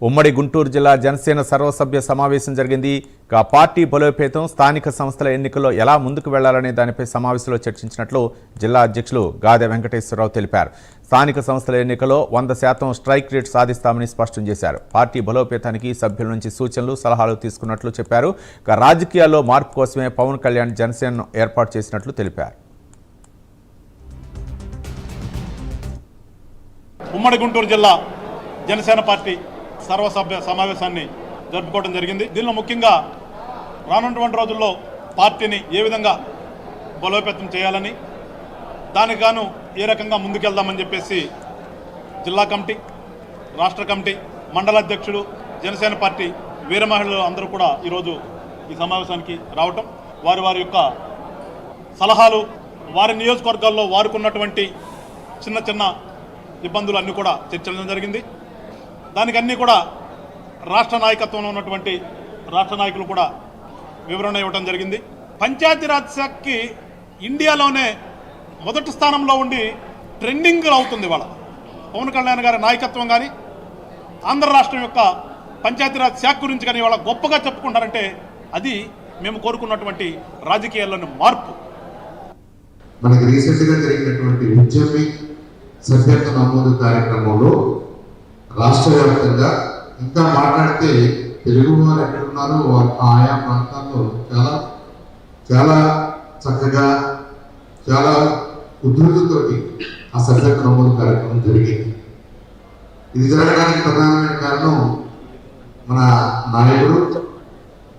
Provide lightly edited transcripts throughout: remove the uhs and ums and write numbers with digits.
ఉమ్మడి గుంటూరు జిల్లా జనసేన సర్వసభ్య సమావేశం జరిగింది. పార్టీ బలోపేతం, స్థానిక సంస్థల ఎన్నికల్లో ఎలా ముందుకు వెళ్లాలనే దానిపై సమావేశంలో చర్చించినట్లు జిల్లా అధ్యక్షులు గాదె వెంకటేశ్వరరావు తెలిపారు. స్థానిక సంస్థల ఎన్నికల్లో 100% స్ట్రైక్ రేట్ సాధిస్తామని స్పష్టం చేశారు. పార్టీ బలోపేతానికి సభ్యుల నుంచి సూచనలు, సలహాలు తీసుకున్నట్లు చెప్పారు. రాజకీయాల్లో మార్పు కోసమే పవన్ కళ్యాణ్ జనసేనను ఏర్పాటు చేసినట్లు తెలిపారు. ఉమ్మడి గుంటూరు జిల్లా జనసేన పార్టీ సర్వసభ్య సమావేశాన్ని జరుపుకోవడం జరిగింది. దీనిలో ముఖ్యంగా రానున్నటువంటి రోజుల్లో పార్టీని ఏ విధంగా బలోపేతం చేయాలని, దానికి గాను ఏ రకంగా ముందుకెళ్దామని చెప్పేసి జిల్లా కమిటీ, రాష్ట్ర కమిటీ, మండల అధ్యక్షుడు, జనసేన పార్టీ వీర మహిళలు అందరూ కూడా ఈరోజు ఈ సమావేశానికి రావటం, వారి వారి యొక్క సలహాలు, వారి నియోజకవర్గాల్లో వారుకున్నటువంటి చిన్న చిన్న ఇబ్బందులు అన్నీ కూడా చర్చించడం జరిగింది. దానికన్నీ కూడా రాష్ట్ర నాయకత్వంలో ఉన్నటువంటి రాష్ట్ర నాయకులు కూడా వివరణ ఇవ్వడం జరిగింది. పంచాయతీరాజ్ శాఖకి ఇండియాలోనే మొదటి స్థానంలో ఉండి ట్రెండింగ్ అవుతుంది. వాళ్ళ పవన్ కళ్యాణ్ గారి నాయకత్వం కానీ, ఆంధ్ర రాష్ట్రం యొక్క పంచాయతీరాజ్ శాఖ గురించి కానీ వాళ్ళ గొప్పగా చెప్పుకుంటారంటే అది మేము కోరుకున్నటువంటి రాజకీయాల్లోని మార్పు. మనకి రీసెంట్గా జరిగినటువంటి ఉద్యమి సభ్యత్వ నమోదు కార్యక్రమంలో రాష్ట్ర వ్యాప్తంగా ఇంకా మాట్లాడితే తెలుగు వారు ఎక్కడున్నారో ఆయా ప్రాంతాల్లో చాలా చాలా చక్కగా, చాలా ఉధృతితోటి ఆ సభ్యత్వ నమోదు కార్యక్రమం జరిగింది. ఇది జరగడానికి ప్రధానమైన కారణం మన నాయకుడు,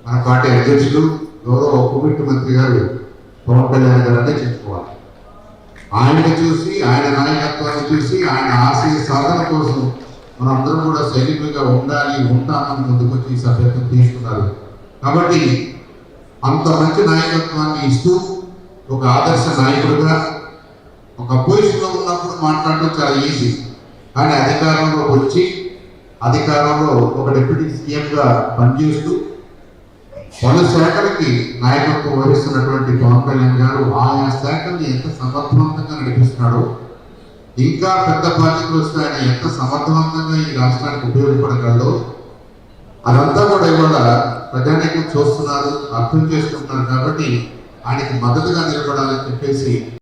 మన పార్టీ అధ్యక్షులు, గౌరవ ఉప ముఖ్యమంత్రి గారు పవన్ కళ్యాణ్ గారినే చెప్పుకోవాలి. ఆయన్ని చూసి, ఆయన నాయకత్వాన్ని చూసి, ఆయన ఆశయ సాధన కోసం మనందరం కూడా సైనికులుగా ఉంటామని ముందుకొచ్చి సభ్యత్వం తీసుకున్నారు. కాబట్టి అంత మంచి నాయకత్వాన్ని ఇస్తూ ఒక ఆదర్శ నాయకుడిగా ఒక అపోజిషన్లో ఉన్నప్పుడు మాట్లాడడం చాలా ఈజీ, కానీ అధికారంలో వచ్చి అధికారంలో ఒక డిప్యూటీ సీఎంగా పనిచేస్తూ పలు శాఖలకి నాయకత్వం వహిస్తున్నటువంటి పవన్ కళ్యాణ్ గారు ఆయా శాఖల్ని ఎంత సమర్థవంతంగా నడిపిస్తున్నాడో, ఇంకా పెద్ద బాధ్యతలు వస్తే ఆయన ఎంత సమర్థవంతంగా ఈ రాష్ట్రానికి ఉపయోగపడగలదో అదంతా కూడా ఇవాళ ప్రజానీకం చూస్తున్నారు, అర్థం చేసుకుంటున్నారు. కాబట్టి ఆయనకి మద్దతుగా నిలబడాలని చెప్పేసి